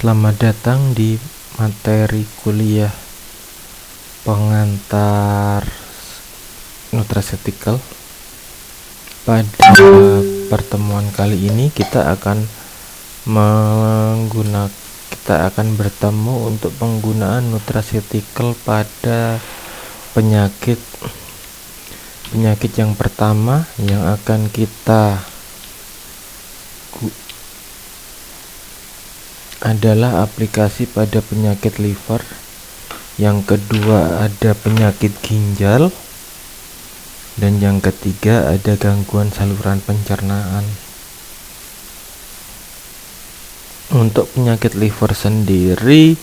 Selamat datang di materi kuliah pengantar nutraceutical. Pada pertemuan kali ini kita akan bertemu untuk penggunaan nutraceutical pada penyakit yang pertama yang akan kita adalah aplikasi pada penyakit liver. Yang kedua ada penyakit ginjal, dan yang ketiga ada gangguan saluran pencernaan. Untuk penyakit liver sendiri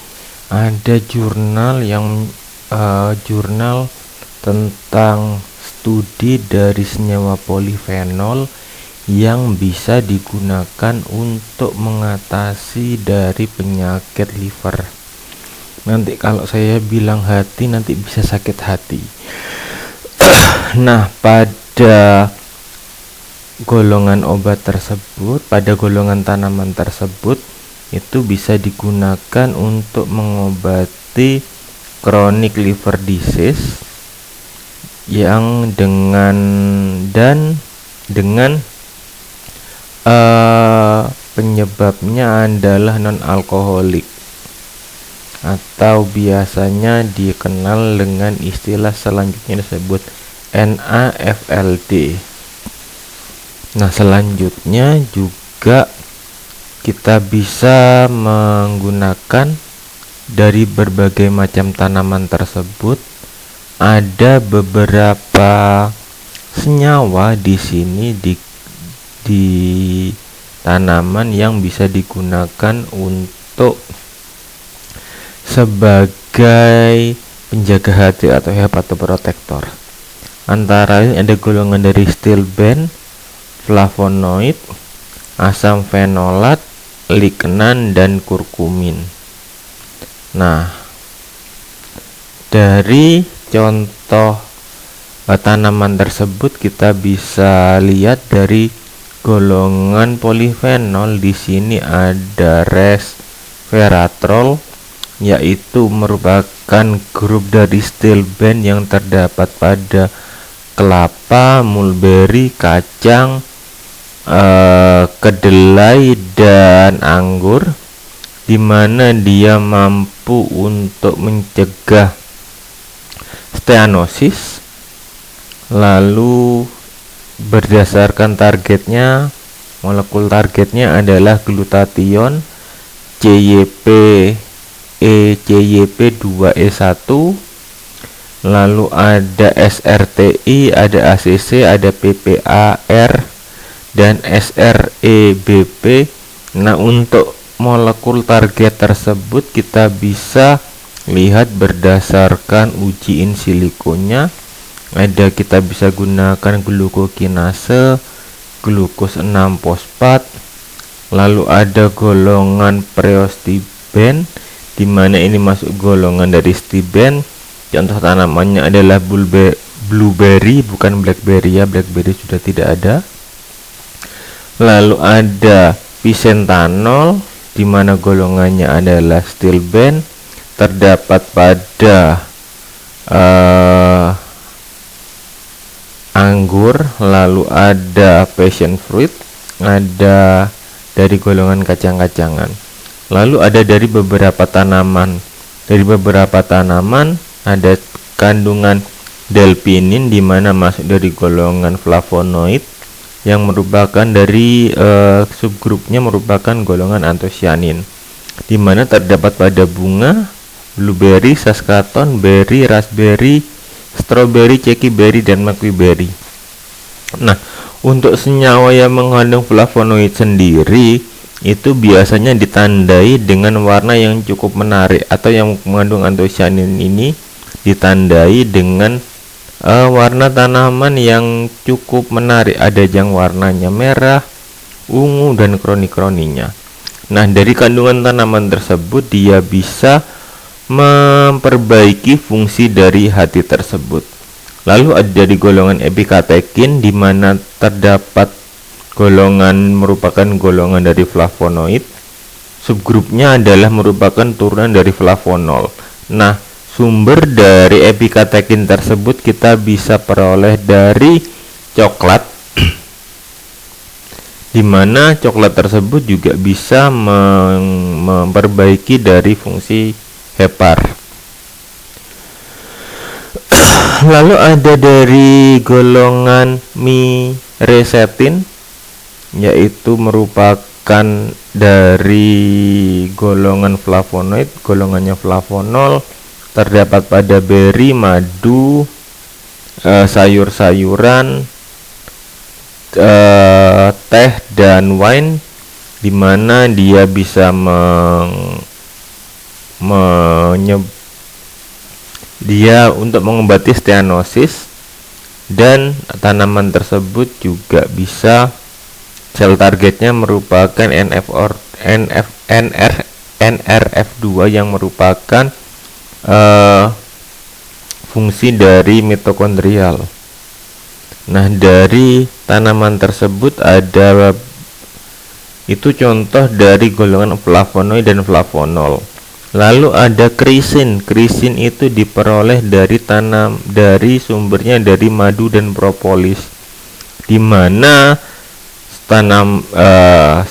ada jurnal tentang studi dari senyawa polifenol yang bisa digunakan untuk mengatasi dari penyakit liver. Nanti kalau saya bilang hati nanti bisa sakit hati. Nah, pada golongan obat tersebut, pada golongan tanaman tersebut itu bisa digunakan untuk mengobati chronic liver disease yang dengan penyebabnya adalah non-alkoholik atau biasanya dikenal dengan istilah selanjutnya disebut NAFLD. Nah, selanjutnya juga kita bisa menggunakan dari berbagai macam tanaman tersebut. Ada beberapa senyawa di sini di tanaman yang bisa digunakan untuk sebagai penjaga hati atau hepatoprotektor. Antara lain ada golongan dari stilben, flavonoid, asam fenolat, lignan, dan kurkumin. Nah, dari contoh tanaman tersebut kita bisa lihat dari golongan polifenol. Di sini ada resveratrol, yaitu merupakan grup dari stilben yang terdapat pada kelapa, mulberry, kacang, kedelai, dan anggur, di mana dia mampu untuk mencegah steanosis. Lalu berdasarkan targetnya, molekul targetnya adalah glutathione, CYP2E1, lalu ada SRTI, ada ACC, ada PPAR, dan SREBP. Nah, untuk molekul target tersebut kita bisa lihat berdasarkan uji in siliconya. Kita bisa gunakan glukokinase, glukos 6 fosfat, lalu ada golongan preostiben, di mana ini masuk golongan dari stiben. Contoh tanamannya adalah blueberry, bukan blackberry ya, blackberry sudah tidak ada. Lalu ada pisentanol, di mana golongannya adalah stilben, terdapat pada anggur. Lalu ada passion fruit, ada dari golongan kacang-kacangan. Lalu ada dari beberapa tanaman. Dari beberapa tanaman ada kandungan delpinin, di mana masuk dari golongan flavonoid yang merupakan dari subgrupnya merupakan golongan anthocyanin, di mana terdapat pada bunga, blueberry, saskaton, berry, raspberry, strawberry, cekieberry, dan maquiberry. Nah, untuk senyawa yang mengandung flavonoid sendiri itu biasanya ditandai dengan warna yang cukup menarik, atau yang mengandung anthocyanin ini ditandai dengan warna tanaman yang cukup menarik. Ada yang warnanya merah, ungu, dan kroni-kroninya. Nah, dari kandungan tanaman tersebut dia bisa memperbaiki fungsi dari hati tersebut. Lalu ada di golongan epikatekin, di mana terdapat golongan merupakan golongan dari flavonoid, subgrupnya adalah merupakan turunan dari flavonol. Nah, sumber dari epikatekin tersebut kita bisa peroleh dari coklat, di mana coklat tersebut juga bisa memperbaiki dari fungsi hepar. Lalu ada dari golongan myresetin, yaitu merupakan dari golongan flavonoid. Golongannya flavonol terdapat pada beri, madu, sayur-sayuran, teh dan wine, di mana dia bisa dia untuk mengobati steanosis, dan tanaman tersebut juga bisa sel targetnya merupakan NRF2 yang merupakan fungsi dari mitokondrial. Nah, dari tanaman tersebut ada itu contoh dari golongan flavonoid dan flavonol. Lalu ada krisin. Krisin itu diperoleh dari sumbernya dari madu dan propolis, di mana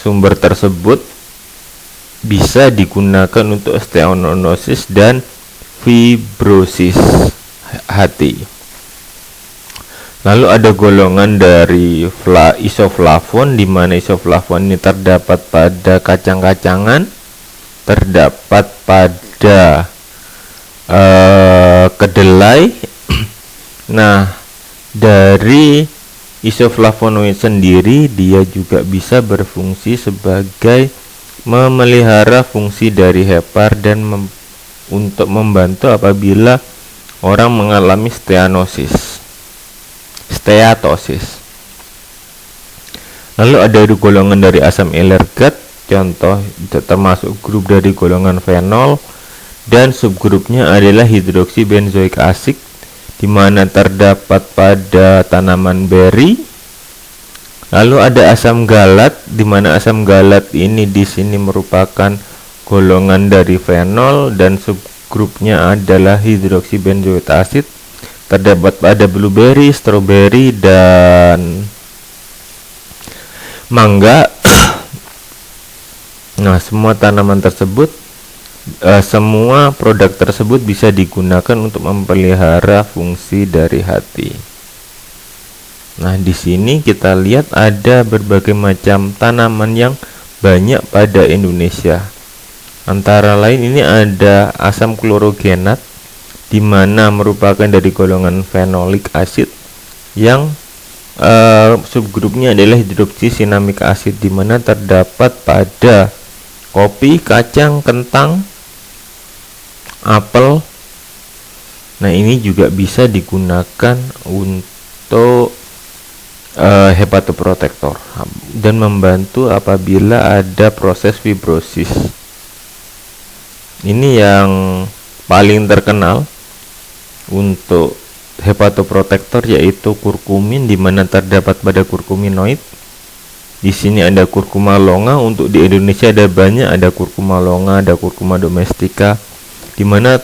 sumber tersebut bisa digunakan untuk osteonosis dan fibrosis hati. Lalu ada golongan dari isoflavon, di mana isoflavon ini terdapat pada kacang-kacangan, terdapat pada kedelai. Nah, dari isoflavonoid sendiri dia juga bisa berfungsi sebagai memelihara fungsi dari hepar dan untuk membantu apabila orang mengalami steatosis. Lalu ada golongan dari asam ilergat, contoh termasuk grup dari golongan fenol, dan subgrupnya adalah hidroksibenzoik acid, di mana terdapat pada tanaman beri. Lalu ada asam galat, di mana asam galat ini di sini merupakan golongan dari fenol, dan subgrupnya adalah hidroksibenzoik acid, terdapat pada blueberry, strawberry, dan mangga. Nah, semua tanaman tersebut, semua produk tersebut bisa digunakan untuk memelihara fungsi dari hati. Nah, di sini kita lihat ada berbagai macam tanaman yang banyak pada Indonesia. Antara lain ini ada asam klorogenat, di mana merupakan dari golongan phenolic acid, yang subgrupnya adalah hidroksisinamik acid, di mana terdapat pada kopi, kacang, kentang, apel. Nah, ini juga bisa digunakan untuk hepatoprotektor dan membantu apabila ada proses fibrosis. Ini yang paling terkenal untuk hepatoprotektor, yaitu kurkumin, di mana terdapat pada kurkuminoid. Di sini ada kurkuma longa. Untuk di Indonesia ada banyak, ada kurkuma longa, ada kurkuma domestika, di mana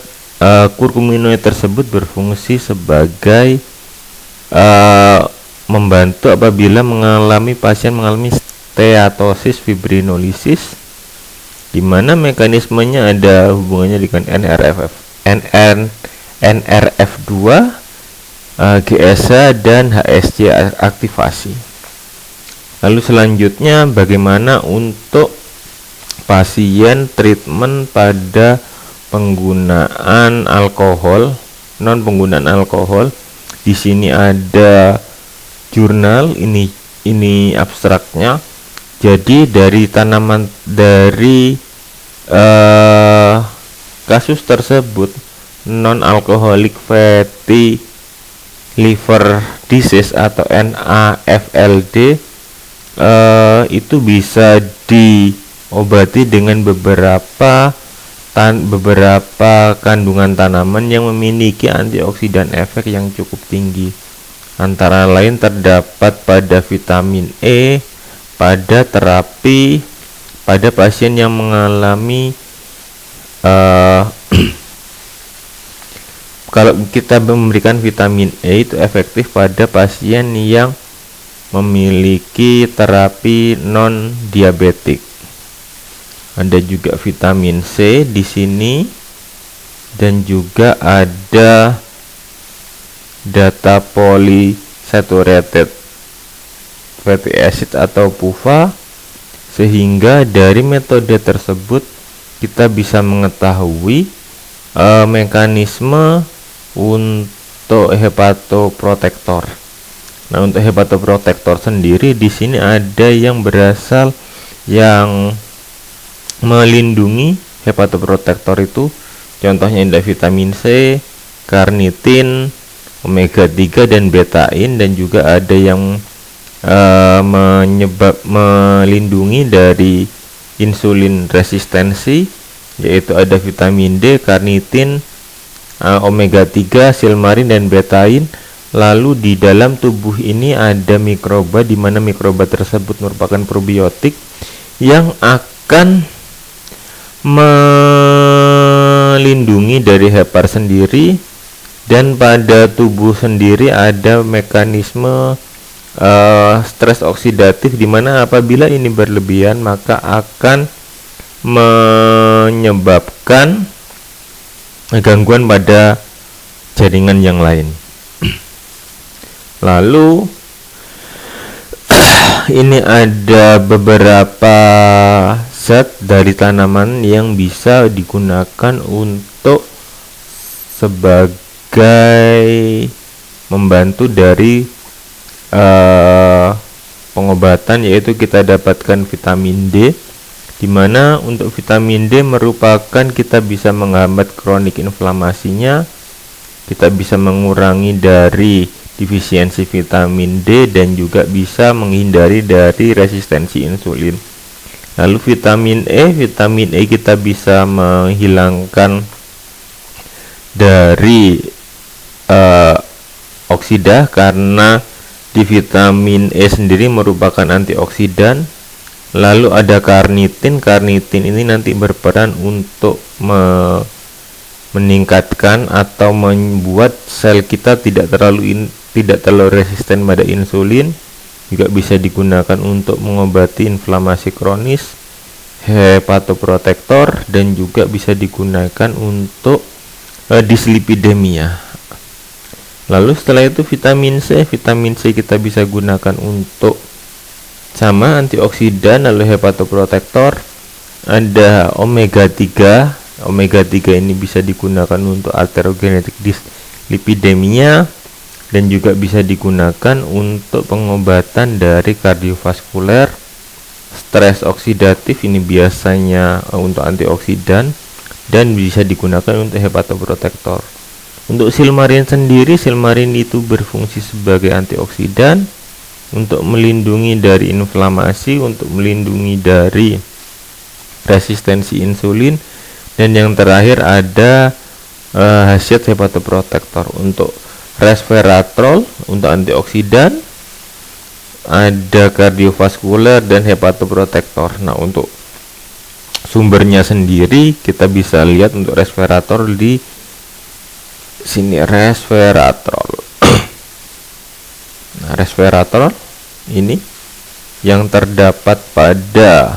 kurkuminoid tersebut berfungsi sebagai membantu apabila pasien mengalami steatosis fibrinolisis, di mana mekanismenya ada hubungannya dengan NRF2, GSH, dan HSC aktivasi. Lalu selanjutnya, bagaimana untuk pasien treatment pada penggunaan alkohol, non penggunaan alkohol. Di sini ada jurnal, ini abstraknya. Jadi dari kasus tersebut, non alcoholic fatty liver disease atau NAFLD, itu bisa diobati dengan beberapa kandungan tanaman yang memiliki antioksidan efek yang cukup tinggi. Antara lain terdapat pada vitamin E, pada terapi pada pasien yang mengalami uh, kalau kita memberikan vitamin E itu efektif pada pasien yang memiliki terapi non diabetik. Ada juga vitamin C di sini, dan juga ada data polysaturated fatty acid atau PUFA, sehingga dari metode tersebut kita bisa mengetahui mekanisme untuk hepatoprotektor. Nah, untuk hepatoprotektor sendiri di sini ada yang berasal yang melindungi hepatoprotektor itu, contohnya ada vitamin C, karnitin, omega 3 dan betain, dan juga ada yang melindungi dari insulin resistensi, yaitu ada vitamin D, karnitin, omega 3, silmarin dan betain. Lalu di dalam tubuh ini ada mikroba, di mana mikroba tersebut merupakan probiotik yang akan melindungi dari hepar sendiri, dan pada tubuh sendiri ada mekanisme stres oksidatif, di mana apabila ini berlebihan maka akan menyebabkan gangguan pada jaringan yang lain. Lalu ini ada beberapa zat dari tanaman yang bisa digunakan untuk sebagai membantu dari pengobatan, yaitu kita dapatkan vitamin D, dimana untuk vitamin D merupakan kita bisa menghambat kronik inflamasinya, kita bisa mengurangi dari defisiensi vitamin D, dan juga bisa menghindari dari resistensi insulin. Lalu vitamin E kita bisa menghilangkan dari oksida, karena di vitamin E sendiri merupakan antioksidan. Lalu ada karnitin ini nanti berperan untuk meningkatkan atau membuat sel kita tidak terlalu resisten pada insulin. Juga bisa digunakan untuk mengobati inflamasi kronis, hepatoprotektor, dan juga bisa digunakan untuk dislipidemia. Lalu setelah itu vitamin C kita bisa gunakan untuk sama antioksidan, lalu hepatoprotektor. Ada omega 3 ini bisa digunakan untuk atherogenic dyslipidemia, dan juga bisa digunakan untuk pengobatan dari kardiovaskuler. Stres oksidatif ini biasanya untuk antioksidan, dan bisa digunakan untuk hepatoprotektor. Untuk silmarin sendiri, silmarin itu berfungsi sebagai antioksidan untuk melindungi dari inflamasi, untuk melindungi dari resistensi insulin, dan yang terakhir ada khasiat hepatoprotektor. Untuk resveratrol untuk antioksidan, ada kardiovaskuler dan hepatoprotektor. Nah, untuk sumbernya sendiri kita bisa lihat untuk resveratrol di sini, resveratrol. Nah, resveratrol ini yang terdapat pada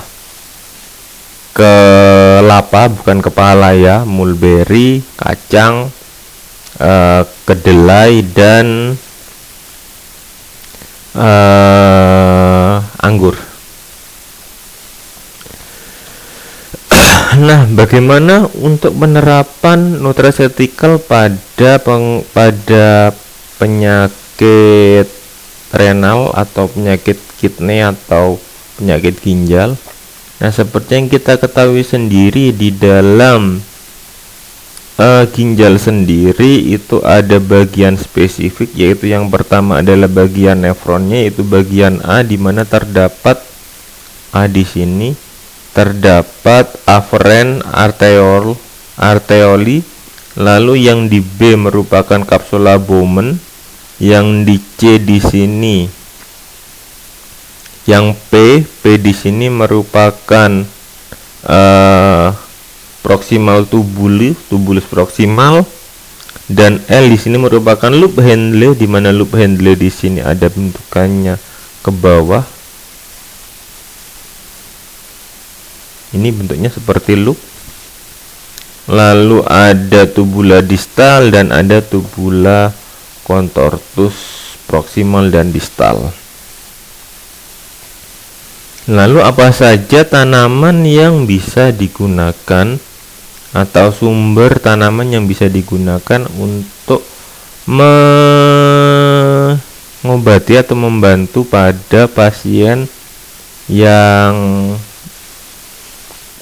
kelapa, bukan kepala ya, mulberry, kacang, kedelai, dan anggur. Nah, bagaimana untuk penerapan nutraceutical pada penyakit renal atau penyakit kidney atau penyakit ginjal? Nah, seperti yang kita ketahui sendiri, di dalam ginjal sendiri itu ada bagian spesifik, yaitu yang pertama adalah bagian nefronnya, yaitu bagian A, di mana terdapat A di sini, terdapat afferent arteriole. Lalu yang di B merupakan kapsula Bowman, yang di C di sini, yang P di sini merupakan proximal tubulus proximal, dan L di sini merupakan loop handle, di mana loop handle di sini ada bentukannya ke bawah. Ini bentuknya seperti loop. Lalu ada tubula distal dan ada tubula contortus proximal dan distal. Lalu apa saja tanaman yang bisa digunakan atau sumber tanaman yang bisa digunakan untuk mengobati atau membantu pada pasien yang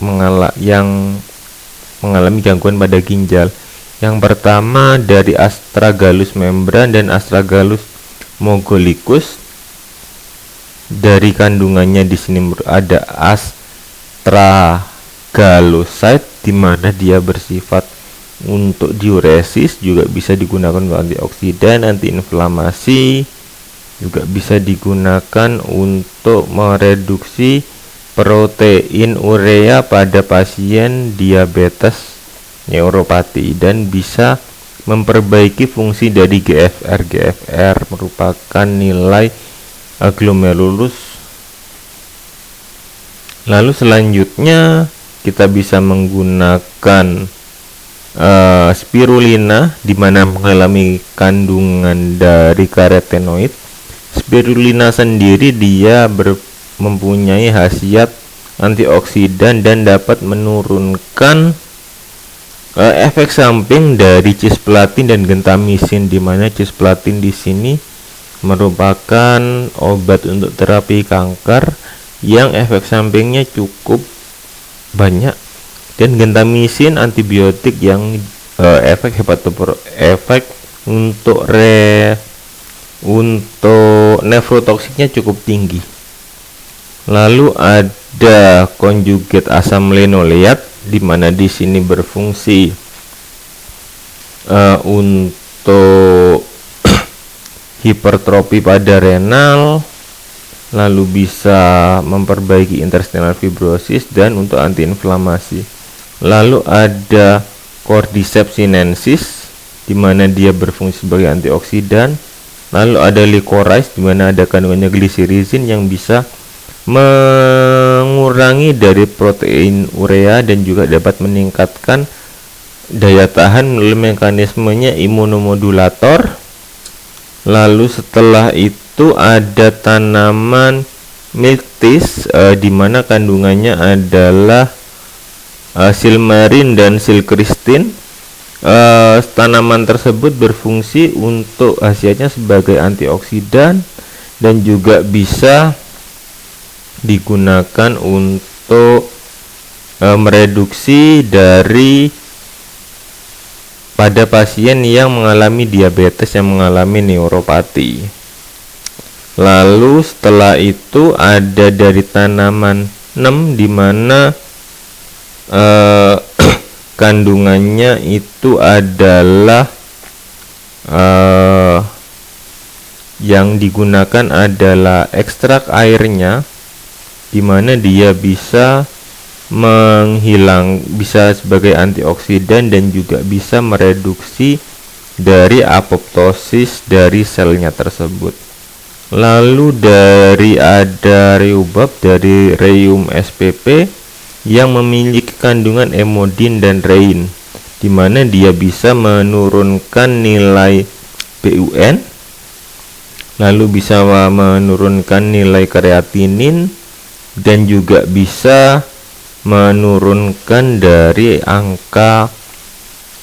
mengalami gangguan pada ginjal. Yang pertama dari Astragalus membran dan Astragalus mogolicus. Dari kandungannya di sini ada astragaloside, di mana dia bersifat untuk diuresis, juga bisa digunakan untuk antioksidan, antiinflamasi, juga bisa digunakan untuk mereduksi protein urea pada pasien diabetes neuropati, dan bisa memperbaiki fungsi dari GFR. GFR merupakan nilai glomerulus. Lalu selanjutnya kita bisa menggunakan spirulina, di mana mengalami kandungan dari karotenoid. Spirulina sendiri dia mempunyai khasiat antioksidan dan dapat menurunkan efek samping dari cisplatin dan gentamisin, di mana cisplatin di sini merupakan obat untuk terapi kanker yang efek sampingnya cukup banyak, dan gentamisin antibiotik yang efek untuk nefrotoksiknya cukup tinggi. Lalu ada konjugat asam linoleat, di mana di sini berfungsi untuk hipertrofi pada renal, lalu bisa memperbaiki interstitial fibrosis dan untuk antiinflamasi. Lalu ada Cordyceps sinensis, di mana dia berfungsi sebagai antioksidan. Lalu ada licorice, di mana ada kandungannya glycyrrhizin yang bisa mengurangi dari protein urea dan juga dapat meningkatkan daya tahan melalui mekanismenya imunomodulator. Lalu setelah itu ada tanaman milktis, di mana kandungannya adalah silmarin dan silkristin. Tanaman tersebut berfungsi untuk khasiatnya sebagai antioksidan dan juga bisa digunakan untuk mereduksi dari pada pasien yang mengalami diabetes, yang mengalami neuropati. Lalu setelah itu ada dari tanaman 6, di mana kandungannya itu adalah yang digunakan adalah ekstrak airnya, di mana dia bisa bisa sebagai antioksidan dan juga bisa mereduksi dari apoptosis dari selnya tersebut. Lalu ada reubab dari Rheum spp yang memiliki kandungan emodin dan rein, di mana dia bisa menurunkan nilai BUN, lalu bisa menurunkan nilai kreatinin, dan juga bisa menurunkan dari angka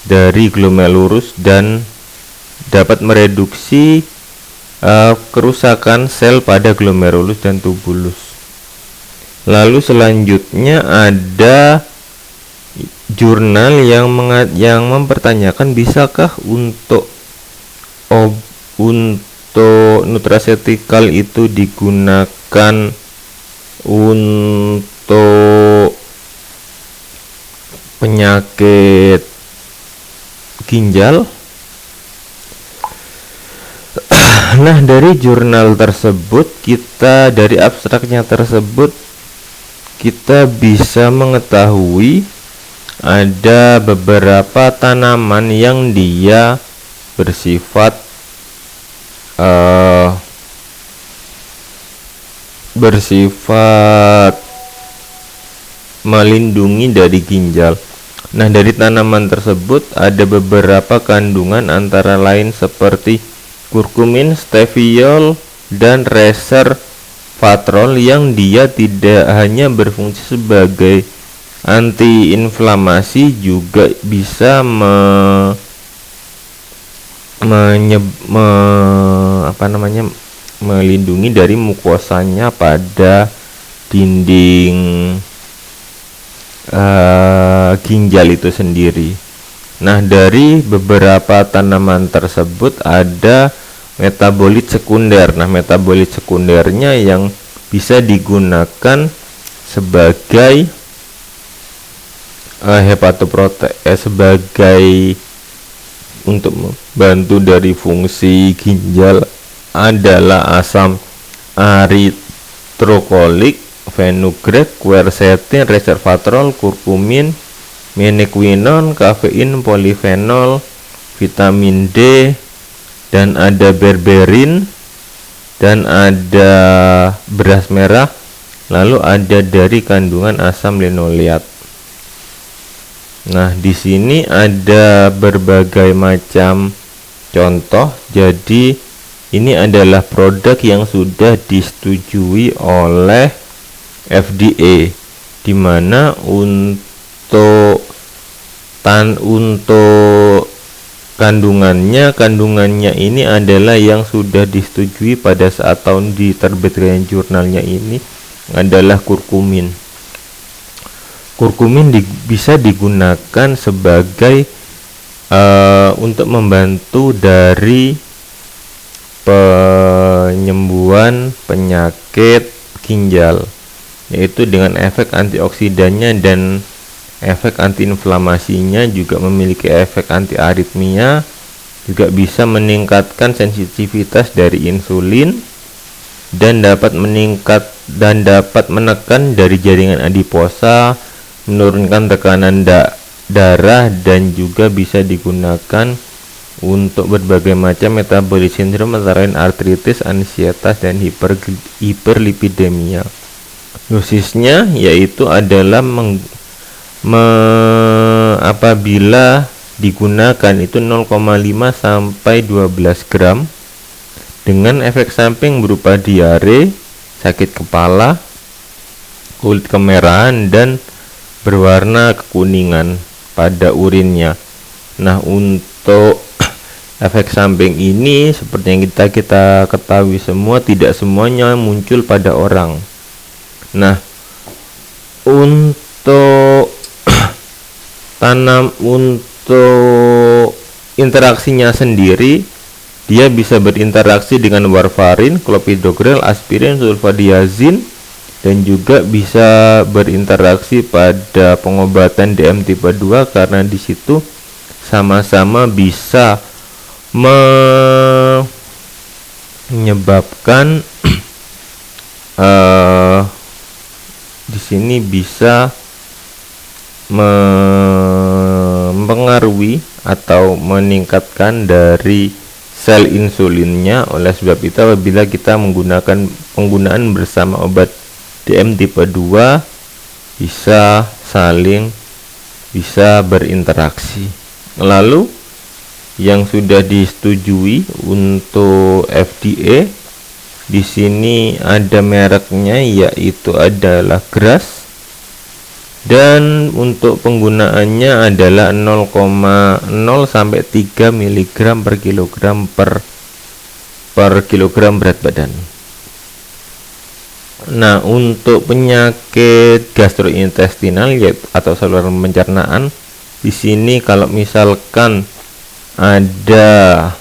dari glomerulus dan dapat mereduksi kerusakan sel pada glomerulus dan tubulus. Lalu selanjutnya ada jurnal yang mempertanyakan bisakah untuk nutraceutical itu digunakan untuk penyakit ginjal. Nah, dari jurnal tersebut dari abstraknya tersebut kita bisa mengetahui ada beberapa tanaman yang dia bersifat melindungi dari ginjal. Nah, dari tanaman tersebut ada beberapa kandungan antara lain seperti kurkumin, steviol, dan resveratrol yang dia tidak hanya berfungsi sebagai antiinflamasi, juga bisa melindungi dari mukosanya pada dinding ginjal itu sendiri. Nah, dari beberapa tanaman tersebut ada metabolit sekunder. Nah, metabolit sekundernya yang bisa digunakan sebagai sebagai untuk membantu dari fungsi ginjal adalah asam aritrokolik, fenugrek, quercetin, resveratrol, kurkumin, menaquinone, kafein, polifenol, vitamin D, dan ada berberin, dan ada beras merah, lalu ada dari kandungan asam linoleat. Nah, di sini ada berbagai macam contoh. Jadi ini adalah produk yang sudah disetujui oleh FDA, di mana untuk kandungannya ini adalah yang sudah disetujui pada saat tahun diterbitkan jurnalnya ini adalah kurkumin. Kurkumin bisa digunakan sebagai untuk membantu dari penyembuhan penyakit ginjal, yaitu dengan efek antioksidannya dan efek antiinflamasinya, juga memiliki efek antiaritmia, juga bisa meningkatkan sensitivitas dari insulin, dan dapat menekan dari jaringan adiposa, menurunkan tekanan darah, dan juga bisa digunakan untuk berbagai macam metabolic syndrome antara lain artritis, ansietas, dan hiperlipidemia. Dosisnya yaitu adalah apabila digunakan itu 0,5 sampai 12 gram dengan efek samping berupa diare, sakit kepala, kulit kemerahan, dan berwarna kekuningan pada urinnya. Nah, untuk efek samping ini seperti yang kita ketahui semua, tidak semuanya muncul pada orang. Nah, untuk untuk interaksinya sendiri, dia bisa berinteraksi dengan warfarin, clopidogrel, aspirin, sulfadiazin, dan juga bisa berinteraksi pada pengobatan DM tipe 2 karena di situ sama-sama bisa menyebabkan di sini bisa mempengaruhi atau meningkatkan dari sel insulinnya. Oleh sebab itu, apabila kita menggunakan penggunaan bersama obat DM tipe 2 bisa berinteraksi. Lalu yang sudah disetujui untuk FDA di sini ada mereknya, yaitu adalah GRAS, dan untuk penggunaannya adalah 0,0 sampai 3 mg per kilogram per kilogram berat badan. Nah, untuk penyakit gastrointestinal atau saluran pencernaan, di sini kalau misalkan ada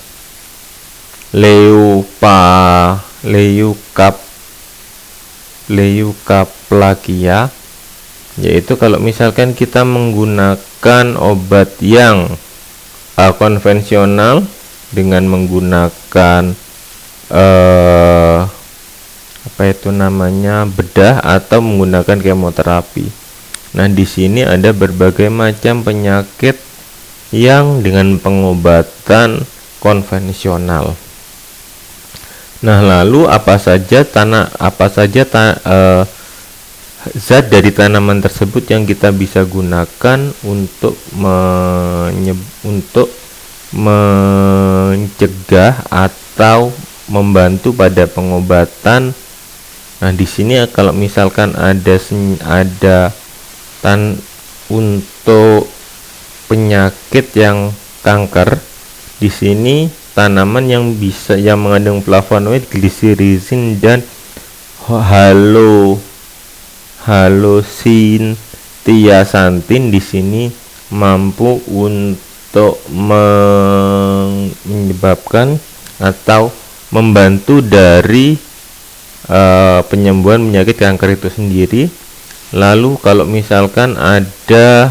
leukoplakia, yaitu kalau misalkan kita menggunakan obat yang konvensional dengan menggunakan apa itu namanya, bedah atau menggunakan kemoterapi. Nah, di sini ada berbagai macam penyakit yang dengan pengobatan konvensional. Nah, lalu apa saja zat dari tanaman tersebut yang kita bisa gunakan untuk mencegah atau membantu pada pengobatan. Nah, di sini kalau misalkan untuk penyakit yang kanker, di sini tanaman yang mengandung flavonoid, glycyrrhizin dan halosin tiasantin di sini mampu untuk menyebabkan atau membantu dari penyembuhan penyakit kanker itu sendiri. Lalu kalau misalkan ada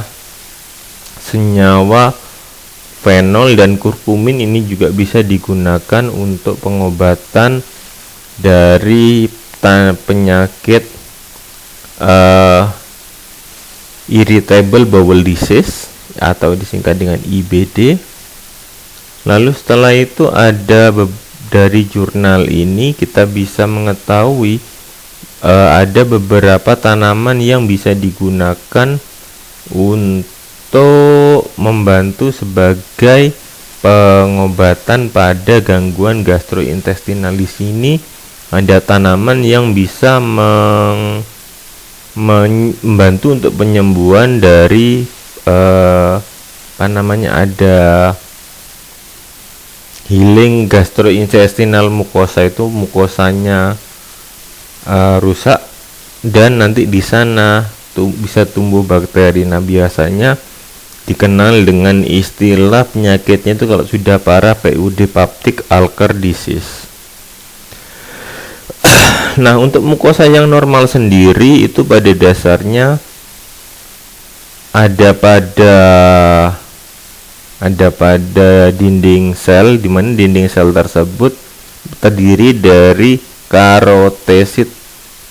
senyawa fenol dan kurkumin, ini juga bisa digunakan untuk pengobatan dari penyakit irritable bowel disease atau disingkat dengan IBD. Lalu setelah itu dari jurnal ini kita bisa mengetahui ada beberapa tanaman yang bisa digunakan untuk membantu sebagai pengobatan pada gangguan gastrointestinal. Di sini ada tanaman yang bisa membantu untuk penyembuhan dari ada healing gastrointestinal mucosa, itu mukosanya rusak dan nanti di sana bisa tumbuh bakteri. Nah, biasanya dikenal dengan istilah penyakitnya itu kalau sudah parah PUD, peptic ulcer disease. Nah, untuk mukosa yang normal sendiri itu pada dasarnya ada pada dinding sel, di mana dinding sel tersebut terdiri dari karotesid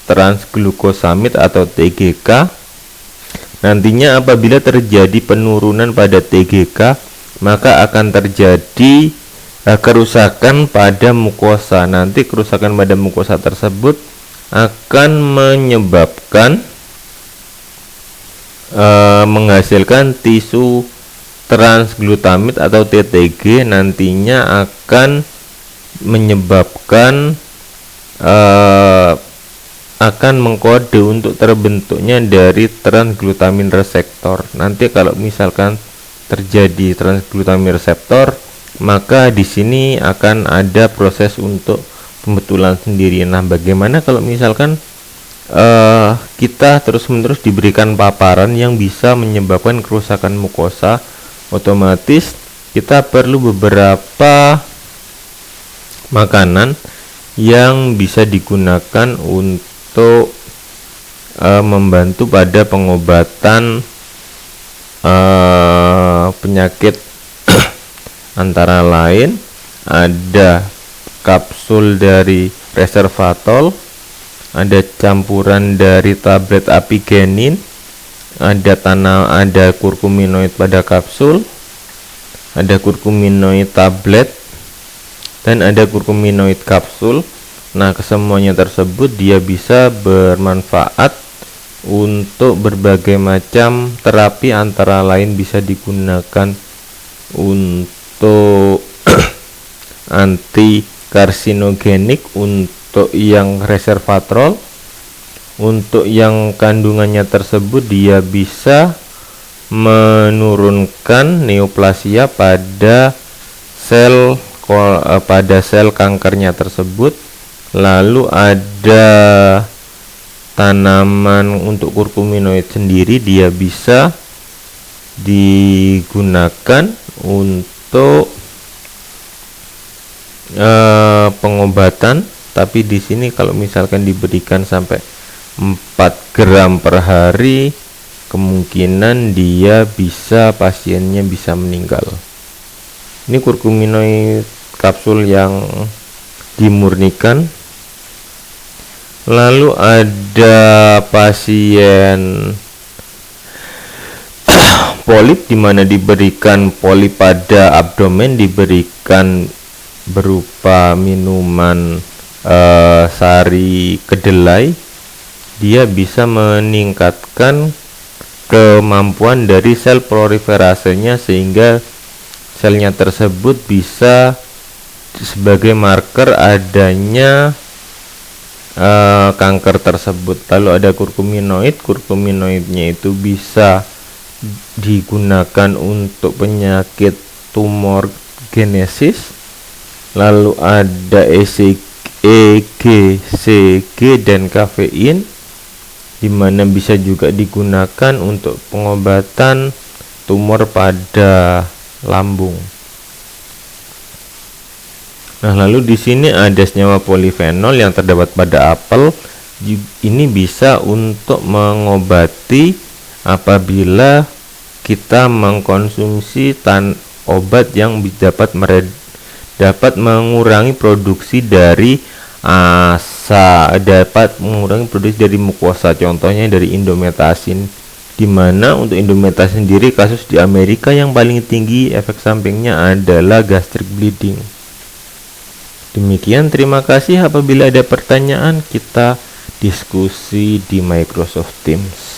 transglukosamid atau TGK. Nantinya apabila terjadi penurunan pada TGK, maka akan terjadi kerusakan pada mukosa. Nanti kerusakan pada mukosa tersebut akan menyebabkan menghasilkan tisu transglutamid atau TTG. Nantinya akan menyebabkan akan mengkode untuk terbentuknya dari transglutamin reseptor. Nanti kalau misalkan terjadi transglutamin reseptor, maka di sini akan ada proses untuk pembetulan sendiri. Nah, bagaimana kalau misalkan kita terus-menerus diberikan paparan yang bisa menyebabkan kerusakan mukosa? Otomatis kita perlu beberapa makanan yang bisa digunakan untuk membantu pada pengobatan penyakit. Antara lain ada kapsul dari resveratrol, ada campuran dari tablet apigenin, ada kurkuminoid pada kapsul, ada kurkuminoid tablet, dan ada kurkuminoid kapsul. Nah, kesemuanya tersebut dia bisa bermanfaat untuk berbagai macam terapi, antara lain bisa digunakan untuk anti karsinogenik untuk yang resveratrol. Untuk yang kandungannya tersebut dia bisa menurunkan neoplasia pada sel kankernya tersebut. Lalu ada tanaman untuk kurkuminoid sendiri, dia bisa digunakan untuk pengobatan, tapi di sini kalau misalkan diberikan sampai 4 gram per hari, kemungkinan pasiennya bisa meninggal. Ini kurkuminoid kapsul yang dimurnikan. Lalu ada pasien polip, di mana diberikan polip pada abdomen, diberikan berupa minuman sari kedelai. Dia bisa meningkatkan kemampuan dari sel proliferasenya, sehingga selnya tersebut bisa sebagai marker adanya kanker tersebut. Lalu ada kurkuminoidnya itu bisa digunakan untuk penyakit tumor genesis. Lalu ada EGCG dan kafein, dimana bisa juga digunakan untuk pengobatan tumor pada lambung. Nah, lalu di sini ada senyawa polifenol yang terdapat pada apel. Ini bisa untuk mengobati apabila kita mengkonsumsi obat yang dapat mengurangi produksi dari dapat mengurangi produksi dari mukosa, contohnya dari indometasin, di mana untuk indometasin sendiri kasus di Amerika yang paling tinggi efek sampingnya adalah gastric bleeding. Demikian, terima kasih. Apabila ada pertanyaan, kita diskusi di Microsoft Teams.